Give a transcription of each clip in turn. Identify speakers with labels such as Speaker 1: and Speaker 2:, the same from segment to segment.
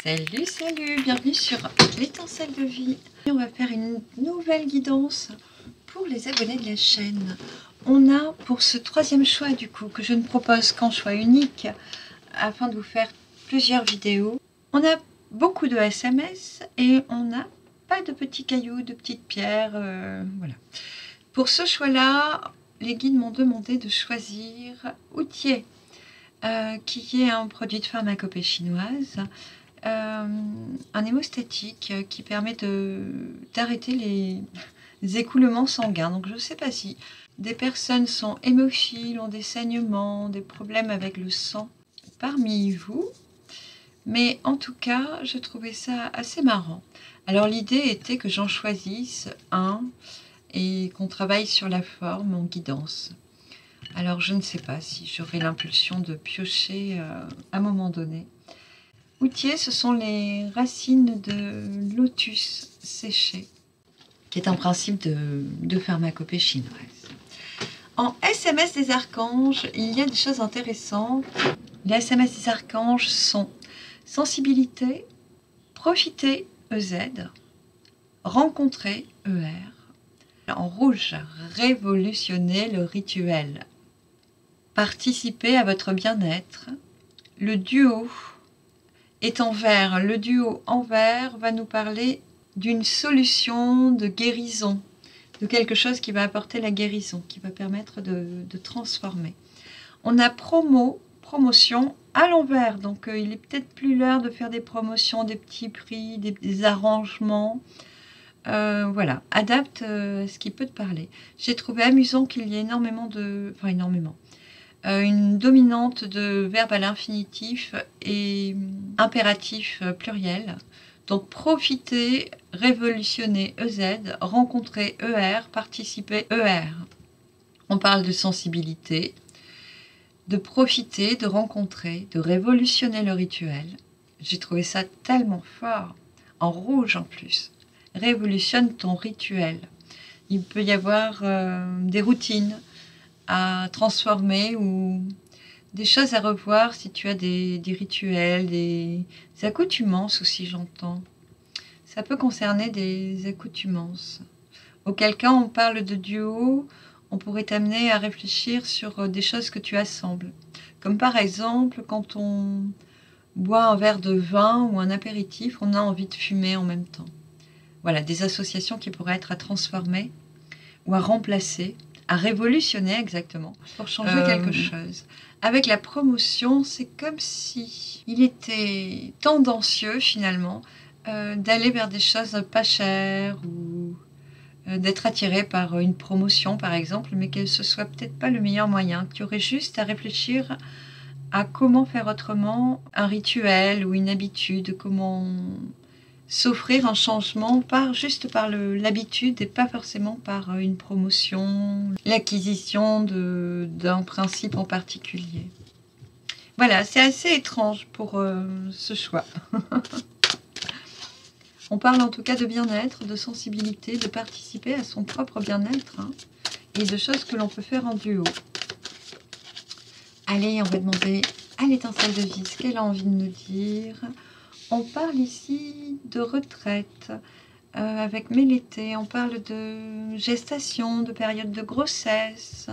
Speaker 1: Salut, salut, bienvenue sur l'étincelle de vie. On va faire une nouvelle guidance pour les abonnés de la chaîne. On a pour ce troisième choix du coup, que je ne propose qu'en choix unique, afin de vous faire plusieurs vidéos. On a beaucoup de SMS et on n'a pas de petits cailloux, de petites pierres, voilà. Pour ce choix-là, les guides m'ont demandé de choisir Outier, qui est un produit de pharmacopée chinoise. Un hémostatique qui permet d'arrêter les écoulements sanguins. Donc je ne sais pas si des personnes sont hémophiles, ont des saignements, des problèmes avec le sang parmi vous. Mais en tout cas, je trouvais ça assez marrant. Alors l'idée était que j'en choisisse un et qu'on travaille sur la forme en guidance. Alors je ne sais pas si j'aurai l'impulsion de piocher à un moment donné. Outier, ce sont les racines de lotus séchées, qui est un principe de pharmacopée chinoise. En SMS des archanges, il y a des choses intéressantes. Les SMS des archanges sont sensibilité, profiter EZ, rencontrer ER. En rouge, révolutionner le rituel, participer à votre bien-être. Le duo est en vert. Le duo en vert va nous parler d'une solution de guérison, de quelque chose qui va apporter la guérison, qui va permettre de transformer. On a promotion à l'envers, donc il est peut-être plus l'heure de faire des promotions, des petits prix, des arrangements. Voilà, adapte ce qui peut te parler. J'ai trouvé amusant qu'il y ait énormément de... Enfin, énormément. Une dominante de verbe à l'infinitif et impératif pluriel. Donc profiter, révolutionner EZ, rencontrer ER, participer ER. On parle de sensibilité, de profiter, de rencontrer, de révolutionner le rituel. J'ai trouvé ça tellement fort, en rouge en plus. Révolutionne ton rituel. Il peut y avoir des routines à transformer ou des choses à revoir si tu as des rituels, des accoutumances aussi, j'entends. Ça peut concerner des accoutumances. Auquel cas, on parle de duo, on pourrait t'amener à réfléchir sur des choses que tu assembles. Comme par exemple, quand on boit un verre de vin ou un apéritif, on a envie de fumer en même temps. Voilà, des associations qui pourraient être à transformer ou à remplacer, à révolutionner exactement, pour changer quelque chose. Avec la promotion, c'est comme si il était tendancieux finalement d'aller vers des choses pas chères ou d'être attiré par une promotion par exemple, mais que ce soit peut-être pas le meilleur moyen. Tu aurais juste à réfléchir à comment faire autrement un rituel ou une habitude, comment s'offrir un changement juste par l'habitude et pas forcément par une promotion, l'acquisition d'un principe en particulier. Voilà, c'est assez étrange pour ce choix. On parle en tout cas de bien-être, de sensibilité, de participer à son propre bien-être et de choses que l'on peut faire en duo. Allez, on va demander à l'étincelle de vie ce qu'elle a envie de nous dire. On parle ici de retraite avec Mélété, on parle de gestation, de période de grossesse.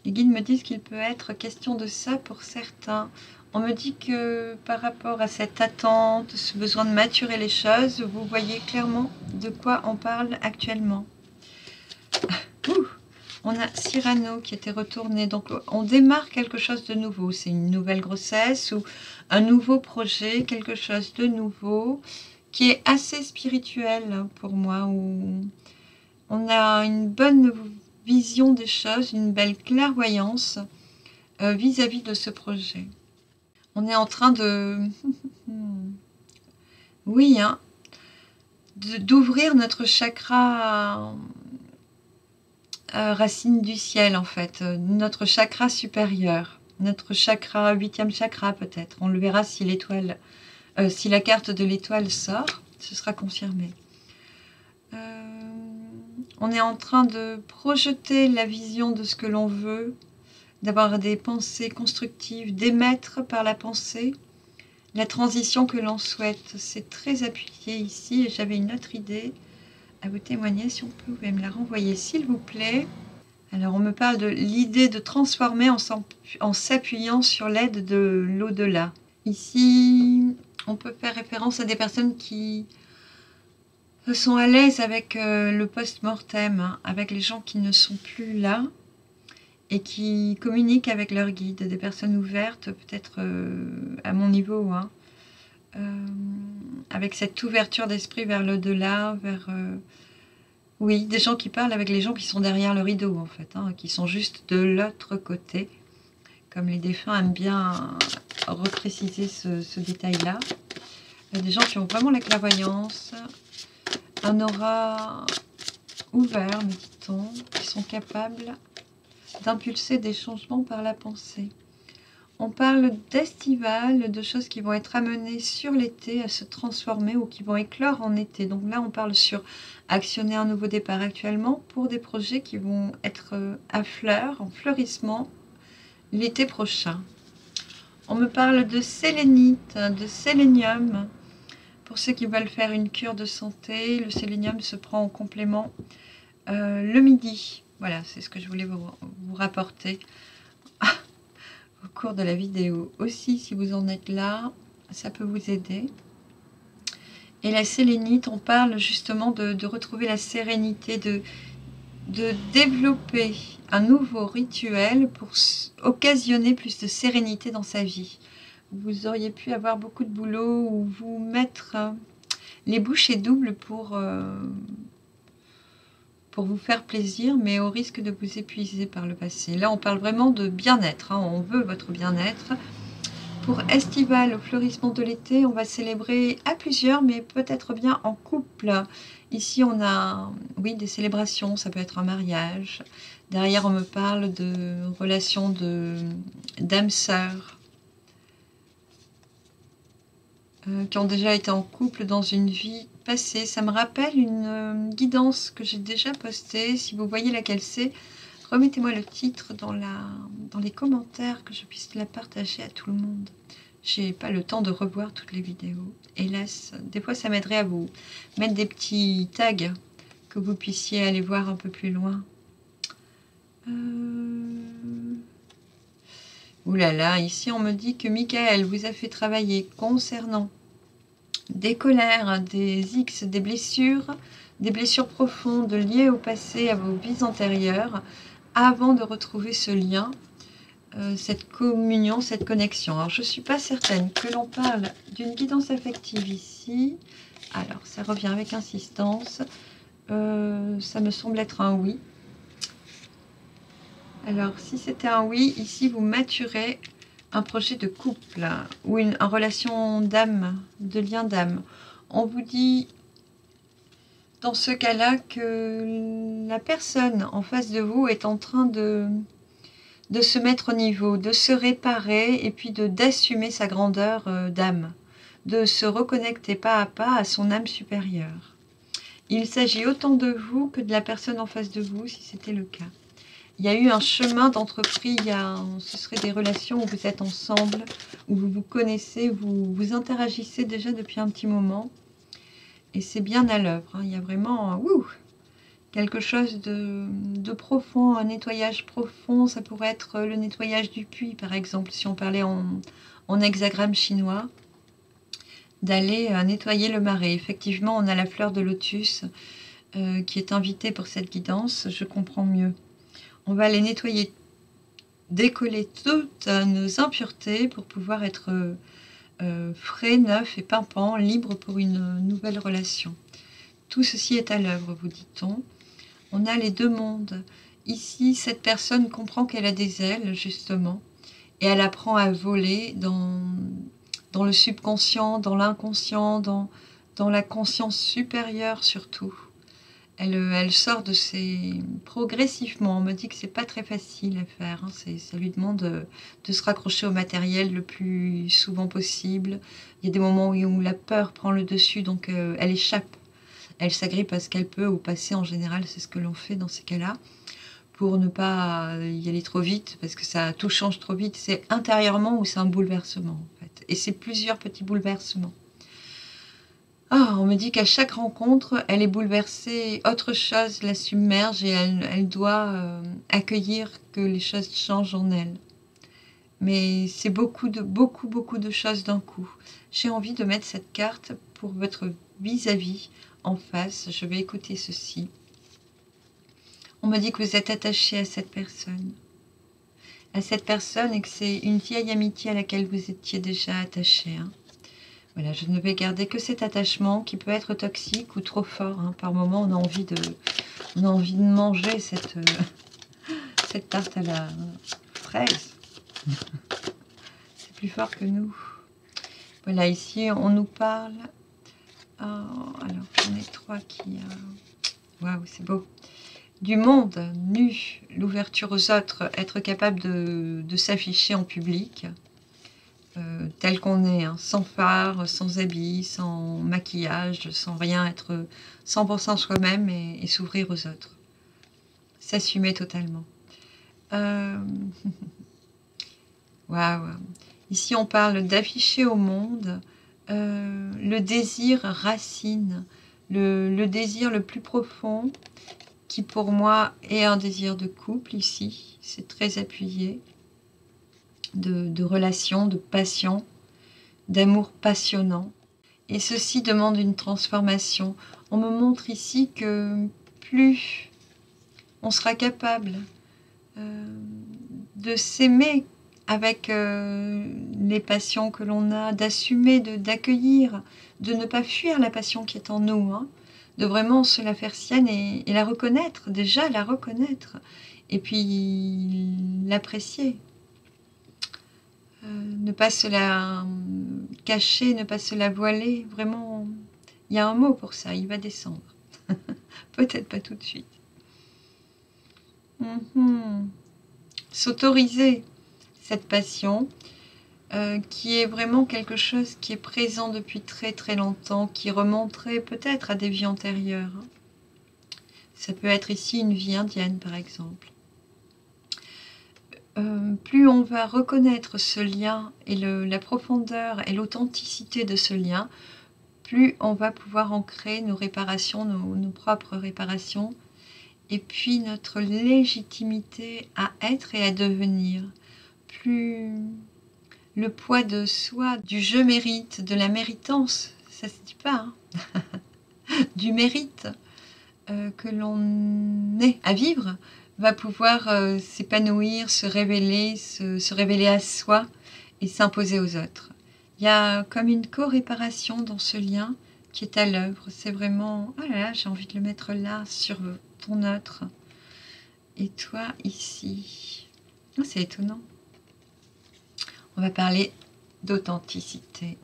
Speaker 1: Les guides me disent qu'il peut être question de ça pour certains. On me dit que par rapport à cette attente, ce besoin de maturer les choses, vous voyez clairement de quoi on parle actuellement. On a Cyrano qui était retourné, donc on démarre quelque chose de nouveau. C'est une nouvelle grossesse ou un nouveau projet, quelque chose de nouveau qui est assez spirituel pour moi, où on a une bonne vision des choses, une belle clairvoyance vis-à-vis de ce projet. On est en train de... oui, hein, d'ouvrir notre chakra... racine du ciel en fait, notre chakra supérieur, notre chakra, 8e chakra peut-être. On le verra si l'étoile, si la carte de l'étoile sort, ce sera confirmé. On est en train de projeter la vision de ce que l'on veut, d'avoir des pensées constructives, d'émettre par la pensée la transition que l'on souhaite. C'est très appuyé ici et j'avais une autre idée à vous témoigner. Si on peut, vous pouvez me la renvoyer s'il vous plaît. Alors on me parle de l'idée de transformer en s'appuyant sur l'aide de l'au-delà. Ici, on peut faire référence à des personnes qui sont à l'aise avec le post-mortem, hein, avec les gens qui ne sont plus là et qui communiquent avec leur guide, des personnes ouvertes, peut-être à mon niveau, hein, avec cette ouverture d'esprit vers l'au-delà, vers... oui, des gens qui parlent avec les gens qui sont derrière le rideau, en fait, hein, qui sont juste de l'autre côté, comme les défunts aiment bien repréciser ce détail-là. Il y a des gens qui ont vraiment la clairvoyance, un aura ouvert, me dit-on, qui sont capables d'impulser des changements par la pensée. On parle d'estival, de choses qui vont être amenées sur l'été à se transformer ou qui vont éclore en été. Donc là, on parle sur actionner un nouveau départ actuellement pour des projets qui vont être à fleur, en fleurissement, l'été prochain. On me parle de sélénite, de sélénium. Pour ceux qui veulent faire une cure de santé, le sélénium se prend en complément le midi. Voilà, c'est ce que je voulais vous rapporter au cours de la vidéo. Aussi, si vous en êtes là, ça peut vous aider. Et la sélénite, on parle justement de retrouver la sérénité, de développer un nouveau rituel pour occasionner plus de sérénité dans sa vie. Vous auriez pu avoir beaucoup de boulot ou vous mettre les bouchées doubles pour vous faire plaisir, mais au risque de vous épuiser par le passé. Là, on parle vraiment de bien-être, hein, on veut votre bien-être. Pour Estival, au fleurissement de l'été, on va célébrer à plusieurs, mais peut-être bien en couple. Ici, on a, oui, des célébrations, ça peut être un mariage. Derrière, on me parle de relations d'âmes-sœurs qui ont déjà été en couple dans une vie passée. Ça me rappelle une guidance que j'ai déjà postée. Si vous voyez laquelle c'est, remettez-moi le titre dans les commentaires, que je puisse la partager à tout le monde. J'ai pas le temps de revoir toutes les vidéos. Hélas, des fois ça m'aiderait à vous mettre des petits tags, que vous puissiez aller voir un peu plus loin. Ouh là là, ici on me dit que Michael vous a fait travailler concernant des colères, des X, des blessures profondes liées au passé, à vos vies antérieures, avant de retrouver ce lien, cette communion, cette connexion. Alors je ne suis pas certaine que l'on parle d'une guidance affective ici. Alors ça revient avec insistance. Ça me semble être un oui. Alors, si c'était un oui, ici, vous maturez un projet de couple ou une relation d'âme, de lien d'âme. On vous dit, dans ce cas-là, que la personne en face de vous est en train de se mettre au niveau, de se réparer et puis d'assumer sa grandeur d'âme, de se reconnecter pas à pas à son âme supérieure. Il s'agit autant de vous que de la personne en face de vous, si c'était le cas. Il y a eu un chemin d'entrepris, ce serait des relations où vous êtes ensemble, où vous vous connaissez, vous interagissez déjà depuis un petit moment. Et c'est bien à l'œuvre, hein. Il y a vraiment quelque chose de profond, un nettoyage profond. Ça pourrait être le nettoyage du puits, par exemple, si on parlait en hexagramme chinois, d'aller nettoyer le marais. Effectivement, on a la fleur de lotus qui est invitée pour cette guidance, je comprends mieux. On va aller nettoyer, décoller toutes nos impuretés pour pouvoir être frais, neuf et pimpant, libre pour une nouvelle relation. Tout ceci est à l'œuvre, vous dit-on. On a les deux mondes. Ici, cette personne comprend qu'elle a des ailes, justement, et elle apprend à voler dans le subconscient, dans l'inconscient, dans la conscience supérieure surtout. Elle sort de ses... progressivement. On me dit que c'est pas très facile à faire. Hein. Ça lui demande de se raccrocher au matériel le plus souvent possible. Il y a des moments où la peur prend le dessus, donc elle échappe. Elle s'agrippe à ce qu'elle peut au passé. En général, c'est ce que l'on fait dans ces cas-là, pour ne pas y aller trop vite, parce que tout change trop vite. C'est intérieurement ou c'est un bouleversement, en fait. Et c'est plusieurs petits bouleversements. Ah, on me dit qu'à chaque rencontre, elle est bouleversée, autre chose la submerge et elle doit accueillir que les choses changent en elle. Mais c'est beaucoup de choses d'un coup. J'ai envie de mettre cette carte pour votre vis-à-vis en face. Je vais écouter ceci. On me dit que vous êtes attaché à cette personne. À cette personne et que c'est une vieille amitié à laquelle vous étiez déjà attaché. Hein. Voilà, je ne vais garder que cet attachement qui peut être toxique ou trop fort. Hein. Par moment, on a envie de manger cette tarte à la fraise. C'est plus fort que nous. Voilà, ici, on nous parle... Oh, alors, j'en ai 3 qui... Waouh, c'est beau. Du monde nu, l'ouverture aux autres, être capable de s'afficher en public, tel qu'on est, hein, sans phare, sans habits, sans maquillage, sans rien, être 100% soi-même et s'ouvrir aux autres. S'assumer totalement. Waouh. Ici, on parle d'afficher au monde le désir racine, le désir le plus profond, qui pour moi est un désir de couple ici. C'est très appuyé, de relation, de passion, d'amour passionnant. Et ceci demande une transformation. On me montre ici que plus on sera capable de s'aimer avec les passions que l'on a, d'assumer, d'accueillir, de ne pas fuir la passion qui est en nous, hein, de vraiment se la faire sienne et la reconnaître, déjà la reconnaître, et puis l'apprécier. Ne pas se la cacher, ne pas se la voiler, vraiment, il y a un mot pour ça, il va descendre. Peut-être pas tout de suite. S'autoriser cette passion qui est vraiment quelque chose qui est présent depuis très très longtemps, qui remonterait peut-être à des vies antérieures. Ça peut être ici une vie indienne par exemple. Plus on va reconnaître ce lien et la profondeur et l'authenticité de ce lien, plus on va pouvoir ancrer nos réparations, nos propres réparations, et puis notre légitimité à être et à devenir. Plus le poids de soi, du je mérite, de la méritance, ça se dit pas, hein du mérite que l'on est à vivre, va pouvoir s'épanouir, se révéler à soi et s'imposer aux autres. Il y a comme une co-réparation dans ce lien qui est à l'œuvre. C'est vraiment, oh là là, j'ai envie de le mettre là, sur ton autre. Et toi, ici. Oh, c'est étonnant. On va parler d'authenticité,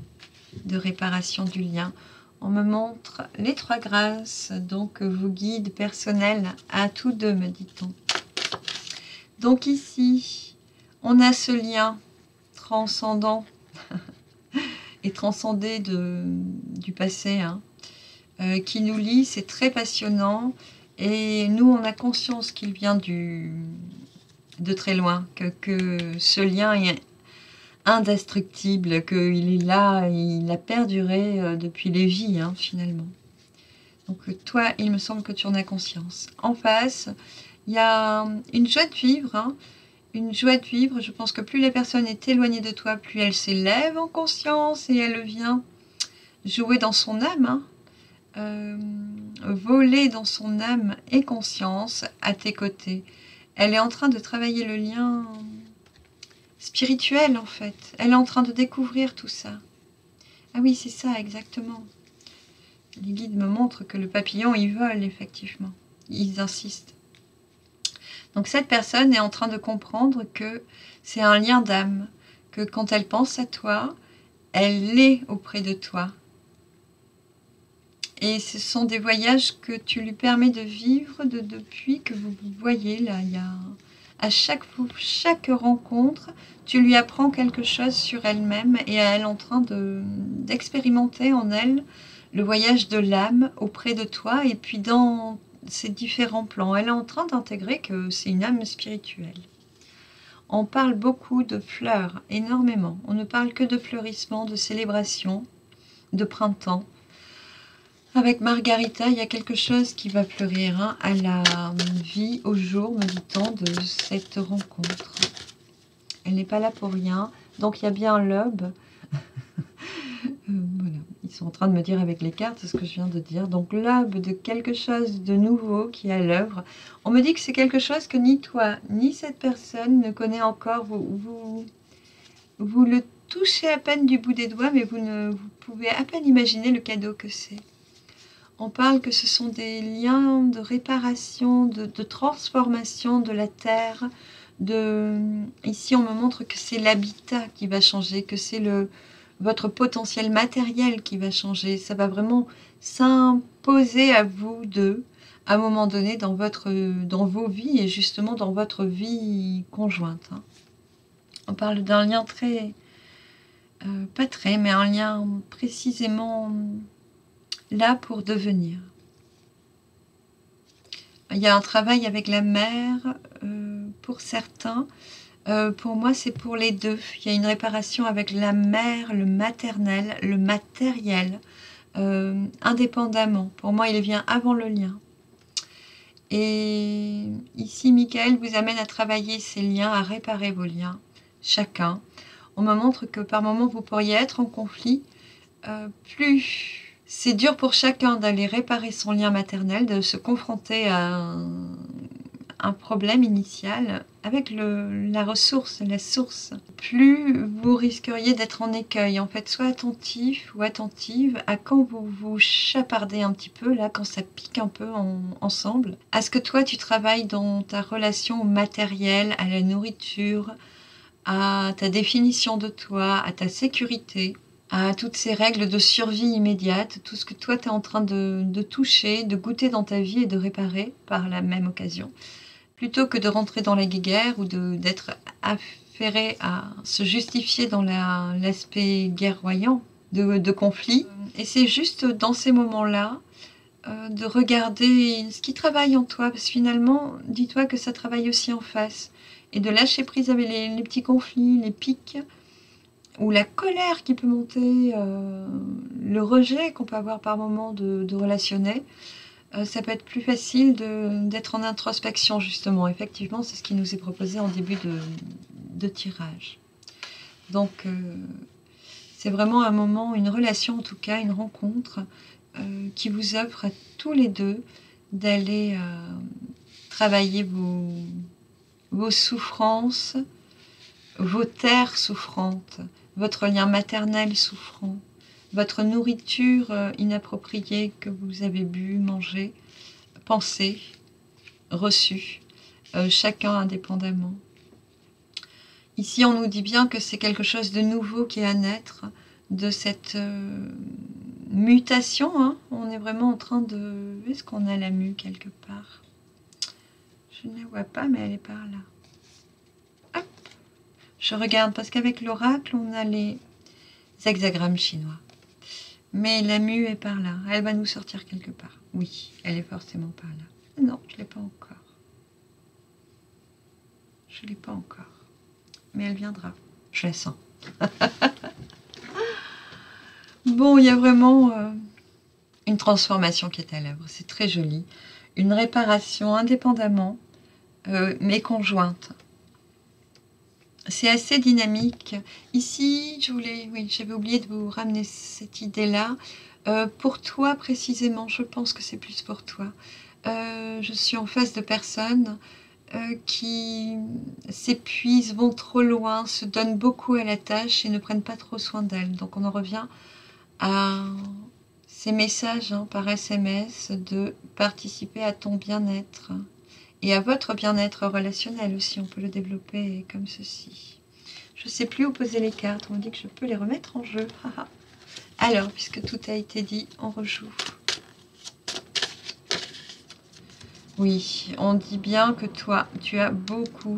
Speaker 1: de réparation du lien. On me montre les 3 grâces, donc vos guides personnels à tous deux, me dit-on. Donc ici, on a ce lien transcendant et transcendé du passé, hein, qui nous lie, c'est très passionnant. Et nous, on a conscience qu'il vient de très loin, que ce lien est indestructible, qu'il est là, il a perduré depuis les vies, hein, finalement. Donc toi, il me semble que tu en as conscience. En face, il y a une joie de vivre, hein, une joie de vivre. Je pense que plus la personne est éloignée de toi, plus elle s'élève en conscience et elle vient jouer dans son âme, hein, voler dans son âme et conscience à tes côtés. Elle est en train de travailler le lien spirituel, en fait. Elle est en train de découvrir tout ça. Ah oui, c'est ça, exactement. Les guides me montrent que le papillon, il vole, effectivement. Ils insistent. Donc cette personne est en train de comprendre que c'est un lien d'âme, que quand elle pense à toi, elle est auprès de toi. Et ce sont des voyages que tu lui permets de vivre depuis que vous vous voyez. Là, il y a, à chaque rencontre, tu lui apprends quelque chose sur elle-même et elle est en train d'expérimenter en elle le voyage de l'âme auprès de toi et puis dans ces différents plans. Elle est en train d'intégrer que c'est une âme spirituelle. On parle beaucoup de fleurs, énormément. On ne parle que de fleurissement, de célébration, de printemps. Avec Margarita, il y a quelque chose qui va fleurir hein, à la vie au jour, me dit-on, de cette rencontre. Elle n'est pas là pour rien. Donc il y a bien l'aube. Voilà. Ils sont en train de me dire avec les cartes ce que je viens de dire. Donc l'aube de quelque chose de nouveau qui est à l'œuvre. On me dit que c'est quelque chose que ni toi, ni cette personne ne connaît encore. Vous le touchez à peine du bout des doigts, mais vous pouvez à peine imaginer le cadeau que c'est. On parle que ce sont des liens de réparation, de transformation de la terre. Ici, on me montre que c'est l'habitat qui va changer, que c'est votre potentiel matériel qui va changer. Ça va vraiment s'imposer à vous deux, à un moment donné, dans vos vies et justement dans votre vie conjointe. Hein. On parle d'un lien très... pas très, mais un lien précisément... là pour devenir. Il y a un travail avec la mère pour certains. Pour moi, c'est pour les deux. Il y a une réparation avec la mère, le maternel, le matériel, indépendamment. Pour moi, il vient avant le lien. Et ici, Michael vous amène à travailler ces liens, à réparer vos liens, chacun. On me montre que par moments, vous pourriez être en conflit. Plus c'est dur pour chacun d'aller réparer son lien maternel, de se confronter à un problème initial avec la ressource, la source. Plus vous risqueriez d'être en écueil. En fait, soit attentif ou attentive à quand vous vous chapardez un petit peu, là, quand ça pique un peu ensemble. À ce que toi, tu travailles dans ta relation au matériel, à la nourriture, à ta définition de toi, à ta sécurité, à toutes ces règles de survie immédiate, tout ce que toi tu es en train de toucher, de goûter dans ta vie et de réparer par la même occasion. Plutôt que de rentrer dans la guéguerre ou d'être affairé à se justifier dans l'aspect guerroyant de conflit. Et c'est juste dans ces moments-là de regarder ce qui travaille en toi, parce que finalement, dis-toi que ça travaille aussi en face. Et de lâcher prise avec les petits conflits, les pics, ou la colère qui peut monter, le rejet qu'on peut avoir par moment de relationnel, ça peut être plus facile d'être en introspection, justement. Effectivement, c'est ce qui nous est proposé en début de tirage. Donc, c'est vraiment un moment, une relation en tout cas, une rencontre qui vous offre à tous les deux d'aller travailler vos souffrances, vos terres souffrantes, votre lien maternel souffrant, votre nourriture inappropriée que vous avez bu, mangé, pensé, reçu, chacun indépendamment. Ici, on nous dit bien que c'est quelque chose de nouveau qui est à naître, de cette mutation. Hein. On est vraiment en train de... Est-ce qu'on a la mue quelque part? Je ne la vois pas, mais elle est par là. Hop. Je regarde, parce qu'avec l'oracle, on a les hexagrammes chinois. Mais la mue est par là. Elle va nous sortir quelque part. Oui, elle est forcément par là. Non, je ne l'ai pas encore. Je ne l'ai pas encore. Mais elle viendra. Je la sens. Bon, il y a vraiment une transformation qui est à l'œuvre. C'est très joli. Une réparation indépendamment, mais conjointe. C'est assez dynamique. Ici, j'avais oublié de vous ramener cette idée-là. Pour toi, précisément, je pense que c'est plus pour toi. Je suis en face de personnes qui s'épuisent, vont trop loin, se donnent beaucoup à la tâche et ne prennent pas trop soin d'elles. Donc on en revient à ces messages par SMS de participer à ton bien-être. Et à votre bien-être relationnel aussi, on peut le développer comme ceci. Je ne sais plus où poser les cartes, on me dit que je peux les remettre en jeu. Alors, puisque tout a été dit, on rejoue. Oui, on dit bien que toi, tu as beaucoup,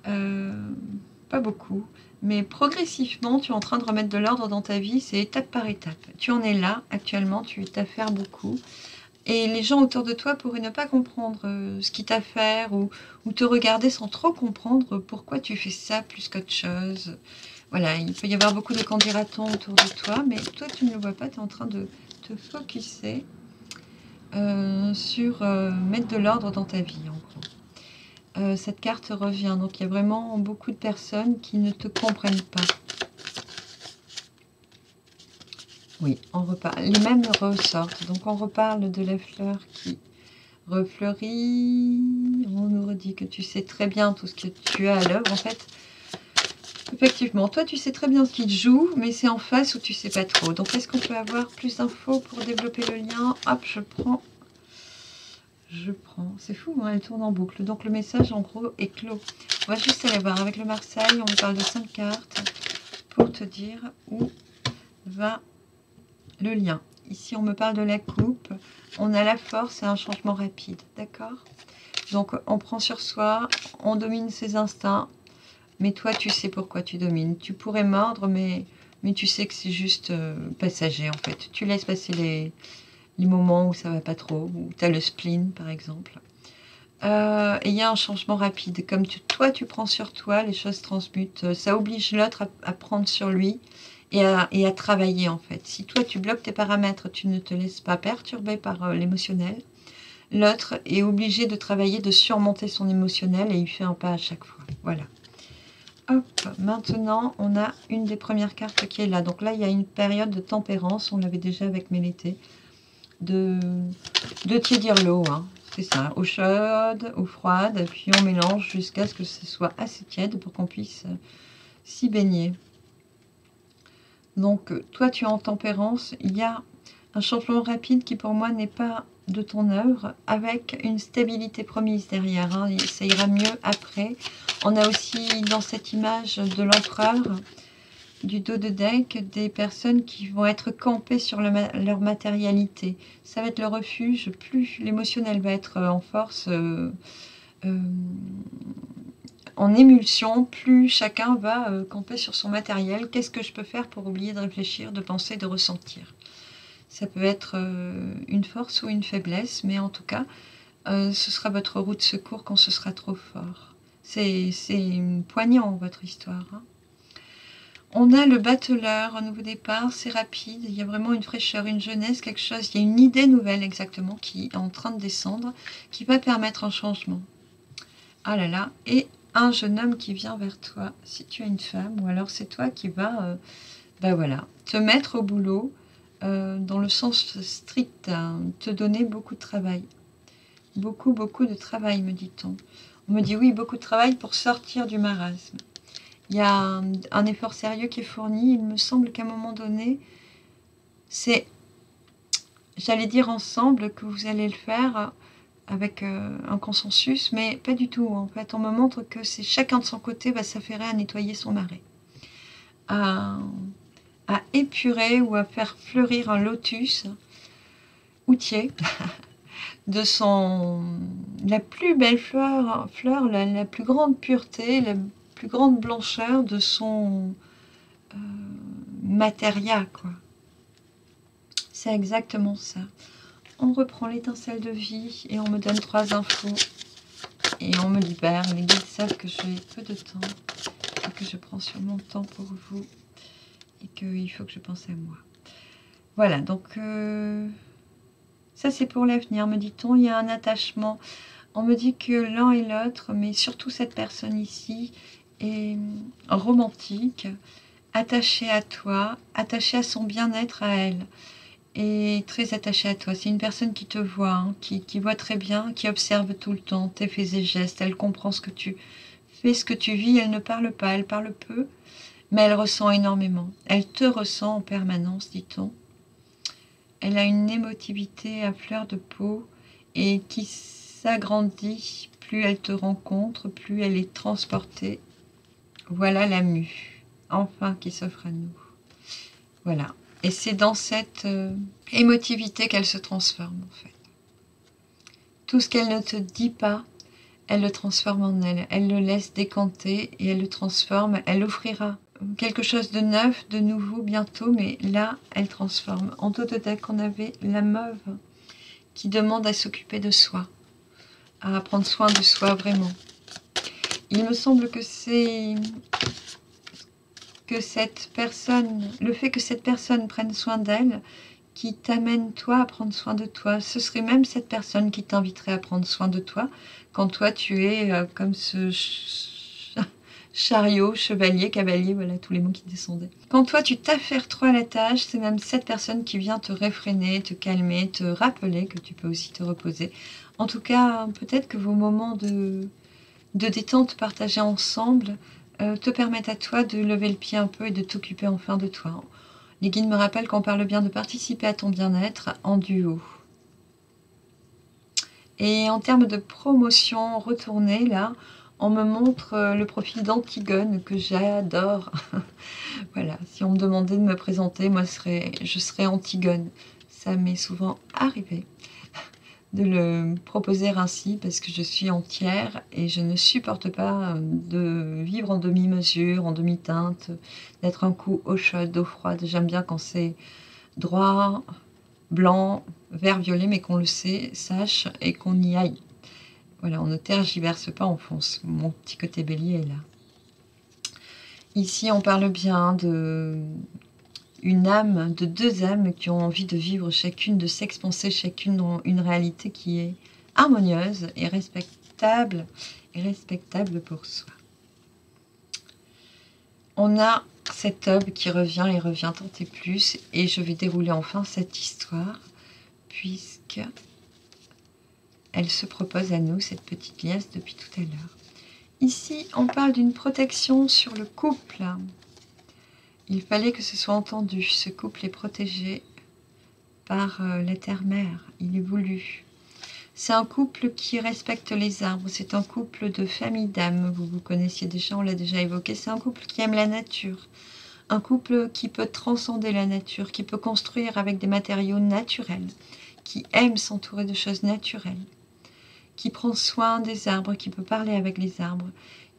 Speaker 1: pas beaucoup, mais progressivement, tu es en train de remettre de l'ordre dans ta vie, c'est étape par étape. Tu en es là, actuellement, tu t'affaires beaucoup Et les gens autour de toi pourraient ne pas comprendre ce qui t'a fait ou te regarder sans trop comprendre pourquoi tu fais ça plus qu'autre chose. Voilà, il peut y avoir beaucoup de candidatons autour de toi, mais toi tu ne le vois pas, tu es en train de te focusser sur mettre de l'ordre dans ta vie en gros. Cette carte revient, donc il y a vraiment beaucoup de personnes qui ne te comprennent pas. Oui, on reparle. Les mêmes ressortent. Donc on reparle de la fleur qui refleurit. On nous redit que tu sais très bien tout ce que tu as à l'œuvre. En fait, effectivement, toi tu sais très bien ce qui te joue, mais c'est en face où tu sais pas trop. Donc est-ce qu'on peut avoir plus d'infos pour développer le lien? Hop, je prends. C'est fou, hein, elle tourne en boucle. Donc le message en gros est clos. On va juste aller voir avec le Marseille. On me parle de 5 cartes pour te dire où va le lien. Ici, on me parle de la coupe. On a la force et un changement rapide. D'accord? Donc, on prend sur soi, on domine ses instincts. Mais toi, tu sais pourquoi tu domines. Tu pourrais mordre, mais tu sais que c'est juste passager, en fait. Tu laisses passer les moments où ça va pas trop, où tu as le spleen, par exemple. Et il y a un changement rapide. Comme toi, tu prends sur toi, les choses transmutent. Ça oblige l'autre à prendre sur lui. Et à travailler en fait. Si toi tu bloques tes paramètres, tu ne te laisses pas perturber par l'émotionnel, l'autre est obligé de travailler, de surmonter son émotionnel et il fait un pas à chaque fois. Voilà. Hop, maintenant on a une des premières cartes qui est là. Donc là il y a une période de tempérance, on l'avait déjà avec Mélété, de tiédir l'eau. Hein. C'est ça, eau chaude, eau froide, puis on mélange jusqu'à ce que ce soit assez tiède pour qu'on puisse s'y baigner. Donc, toi, tu es en tempérance. Il y a un changement rapide qui, pour moi, n'est pas de ton œuvre, avec une stabilité promise derrière. Hein, et ça ira mieux après. On a aussi, dans cette image de l'empereur, du dos de deck, des personnes qui vont être campées sur leur matérialité. Ça va être le refuge. Plus l'émotionnel va être en force, en émulsion, plus chacun va camper sur son matériel. Qu'est-ce que je peux faire pour oublier de réfléchir, de penser, de ressentir? Ça peut être une force ou une faiblesse, mais en tout cas, ce sera votre roue de secours quand ce sera trop fort. C'est poignant, votre histoire. Hein. On a le battleur, un nouveau départ, c'est rapide, il y a vraiment une fraîcheur, une jeunesse, quelque chose, il y a une idée nouvelle exactement qui est en train de descendre, qui va permettre un changement. Ah là là, et un jeune homme qui vient vers toi, si tu as une femme, ou alors c'est toi qui vas voilà, te mettre au boulot, dans le sens strict, hein, te donner beaucoup de travail. Beaucoup de travail, me dit-on. On me dit oui, beaucoup de travail pour sortir du marasme. Il y a un effort sérieux qui est fourni. Il me semble qu'à un moment donné, c'est, j'allais dire ensemble, que vous allez le faire avec un consensus, mais pas du tout. En fait, on me montre que c'est chacun de son côté va s'affairer à nettoyer son marais, à épurer ou à faire fleurir un lotus outillé de la plus belle fleur la plus grande pureté, la plus grande blancheur de son matéria, quoi. C'est exactement ça. On reprend l'étincelle de vie et on me donne 3 infos. Et on me libère. Les guides savent que j'ai peu de temps et que je prends sur mon temps pour vous et qu'il faut que je pense à moi. Voilà, donc ça c'est pour l'avenir, me dit-on. Il y a un attachement. On me dit que l'un et l'autre, mais surtout cette personne ici, est romantique, attachée à toi, attachée à son bien-être à elle. Et très attachée à toi. C'est une personne qui te voit, hein, qui voit très bien, qui observe tout le temps tes faits et gestes. Elle comprend ce que tu fais, ce que tu vis. Elle ne parle pas, elle parle peu, mais elle ressent énormément. Elle te ressent en permanence, dit-on. Elle a une émotivité à fleur de peau et qui s'agrandit. Plus elle te rencontre, plus elle est transportée. Voilà la mue, enfin, qui s'offre à nous. Voilà. Et c'est dans cette émotivité qu'elle se transforme, en fait. Tout ce qu'elle ne te dit pas, elle le transforme en elle. Elle le laisse décanter et elle le transforme. Elle offrira quelque chose de neuf, de nouveau bientôt, mais là, elle transforme. En dos de deck, on avait la mauve qui demande à s'occuper de soi, à prendre soin de soi vraiment. Il me semble que c'est que cette personne, le fait que cette personne prenne soin d'elle, qui t'amène toi à prendre soin de toi. Ce serait même cette personne qui t'inviterait à prendre soin de toi, quand toi tu es comme ce chariot, chevalier, cavalier, voilà tous les mots qui descendaient. Quand toi tu t'affaires trop à la tâche, c'est même cette personne qui vient te réfréner, te calmer, te rappeler que tu peux aussi te reposer. En tout cas, peut-être que vos moments de détente partagés ensemble te permettent à toi de lever le pied un peu et de t'occuper enfin de toi. Les guides me rappellent qu'on parle bien de participer à ton bien-être en duo. Et en termes de promotion retournée, là, on me montre le profil d'Antigone que j'adore. Voilà, si on me demandait de me présenter, moi je serais Antigone. Ça m'est souvent arrivé de le proposer ainsi parce que je suis entière et je ne supporte pas de vivre en demi-mesure, en demi-teinte, d'être un coup eau chaude, eau froide. J'aime bien quand c'est droit, blanc, vert, violet, mais qu'on le sait, sache et qu'on y aille. Voilà, on ne tergiverse pas, on fonce. Mon petit côté bélier est là. Ici, on parle bien de deux âmes qui ont envie de vivre chacune, de s'expanser chacune dans une réalité qui est harmonieuse et respectable pour soi. On a cet homme qui revient et revient tant et plus, et je vais dérouler enfin cette histoire, puisque elle se propose à nous, cette petite liasse, depuis tout à l'heure. Ici, on parle d'une protection sur le couple. Il fallait que ce soit entendu. Ce couple est protégé par la terre-mère. Il est voulu. C'est un couple qui respecte les arbres. C'est un couple de famille d'âmes. Vous vous connaissiez déjà, on l'a déjà évoqué. C'est un couple qui aime la nature. Un couple qui peut transcender la nature, qui peut construire avec des matériaux naturels, qui aime s'entourer de choses naturelles, qui prend soin des arbres, qui peut parler avec les arbres,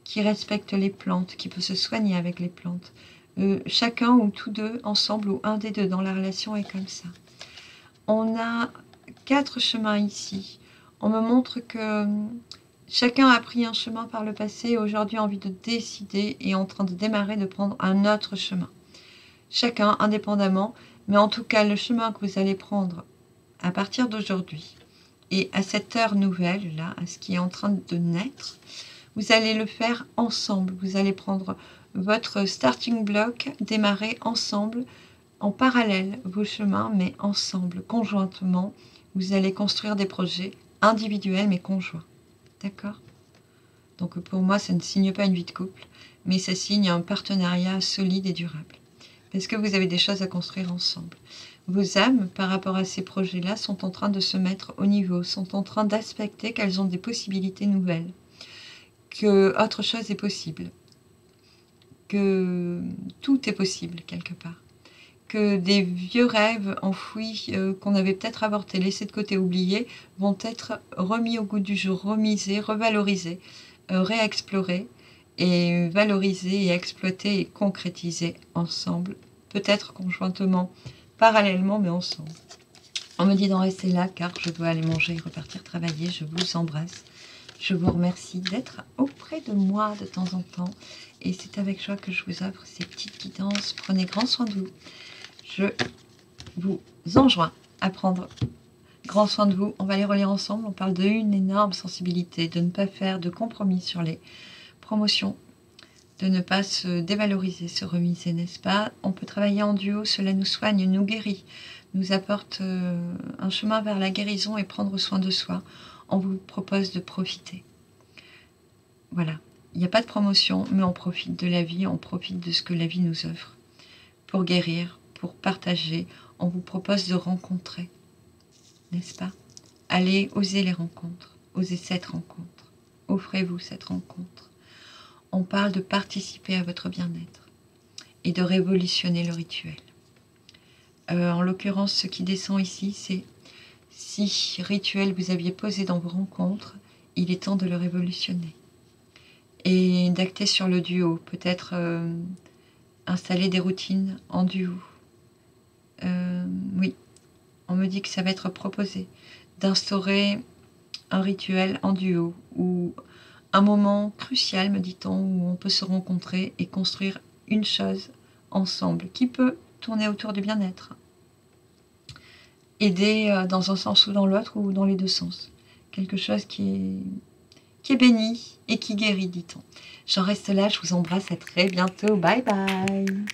Speaker 1: qui respecte les plantes, qui peut se soigner avec les plantes. Chacun ou tous deux ensemble, ou un des deux dans la relation est comme ça. On a 4 chemins ici. On me montre que chacun a pris un chemin par le passé et aujourd'hui a envie de décider et est en train de démarrer de prendre un autre chemin. Chacun indépendamment, mais en tout cas le chemin que vous allez prendre à partir d'aujourd'hui et à cette heure nouvelle, là, à ce qui est en train de naître, vous allez le faire ensemble. Vous allez prendre votre starting block, démarrer ensemble, en parallèle, vos chemins, mais ensemble, conjointement. Vous allez construire des projets individuels, mais conjoints. D'accord? Donc pour moi, ça ne signe pas une vie de couple, mais ça signe un partenariat solide et durable. Parce que vous avez des choses à construire ensemble. Vos âmes, par rapport à ces projets-là, sont en train de se mettre au niveau, sont en train d'aspecter qu'elles ont des possibilités nouvelles, que autre chose est possible, que tout est possible quelque part, que des vieux rêves enfouis qu'on avait peut-être avortés, laissés de côté, oubliés, vont être remis au goût du jour, remisés, revalorisés, réexplorés et valorisés et exploités et concrétisés ensemble, peut-être conjointement, parallèlement, mais ensemble. On me dit d'en rester là car je dois aller manger et repartir travailler. Je vous embrasse. Je vous remercie d'être auprès de moi de temps en temps. Et c'est avec joie que je vous offre ces petites guidances. Prenez grand soin de vous. Je vous enjoins à prendre grand soin de vous. On va les relire ensemble. On parle d'une énorme sensibilité, de ne pas faire de compromis sur les promotions, de ne pas se dévaloriser, se remiser, n'est-ce pas? On peut travailler en duo, cela nous soigne, nous guérit, nous apporte un chemin vers la guérison et prendre soin de soi. On vous propose de profiter. Voilà, il n'y a pas de promotion, mais on profite de la vie, on profite de ce que la vie nous offre. Pour guérir, pour partager, on vous propose de rencontrer, n'est-ce pas? Allez, osez les rencontres, osez cette rencontre, offrez-vous cette rencontre. On parle de participer à votre bien-être et de révolutionner le rituel. En l'occurrence, ce qui descend ici, c'est si rituel vous aviez posé dans vos rencontres, il est temps de le révolutionner. Et d'acter sur le duo, peut-être installer des routines en duo. Oui, on me dit que ça va être proposé d'instaurer un rituel en duo ou un moment crucial, me dit-on, où on peut se rencontrer et construire une chose ensemble qui peut tourner autour du bien-être. Aider dans un sens ou dans l'autre ou dans les deux sens. Quelque chose qui est béni et qui guérit, dit-on. J'en reste là, je vous embrasse, à très bientôt, bye bye.